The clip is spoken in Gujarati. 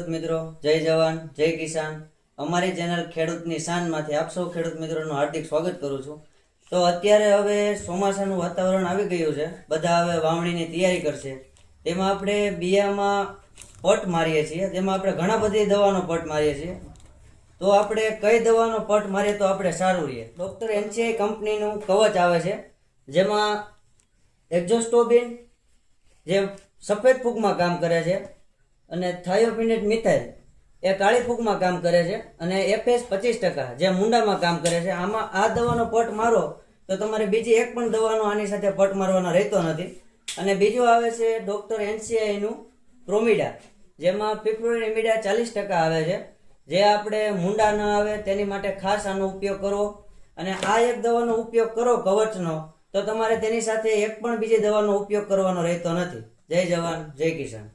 ખેડૂત મિત્રો, જય જવાન જય કિસાન। અમારી ચેનલ ખેડૂતની શાનમાંથી આપ સૌ ખેડૂત મિત્રોનું હાર્દિક સ્વાગત કરું છું। તો અત્યારે હવે ચોમાસાનું વાતાવરણ આવી ગયું છે, બધા હવે વાવણીની તૈયારી કરશે। તેમાં આપણે બિયામાં પટ મારીએ છીએ, તેમાં આપણે ઘણા બધી દવાનો પટ મારીએ છીએ। તો આપણે કઈ દવાનો પટ મારીએ તો આપણે સારું રહીએ। ડોક્ટર એનસીઆઈ કંપનીનું કવચ આવે છે, જેમાં એક્ઝોસ્ટોબિન જે સફેદ ફૂગમાં કામ કરે છે, અને થાયોફિનેટ મિથાઇલ એ કાળી ફૂગમાં કામ કરે છે, અને FS 25% જે મુંડામાં કામ કરે છે। આમાં આ દવાનો પટ મારો તો તમારે બીજી એક પણ દવાનો આની સાથે પટ મારવાનો રહેતો નથી। અને બીજું આવે છે ડોક્ટર એનસીઆઈનું પ્રોમિડા, જેમાં પિપ્રોનિમિડા 40% આવે છે, જે આપણે મુંડા ન આવે તેની માટે ખાસ આનો ઉપયોગ કરવો। અને આ એક દવાનો ઉપયોગ કરો કવચનો, તો તમારે તેની સાથે એક પણ બીજી દવાનો ઉપયોગ કરવાનો રહેતો નથી। જય જવાન જય કિસાન।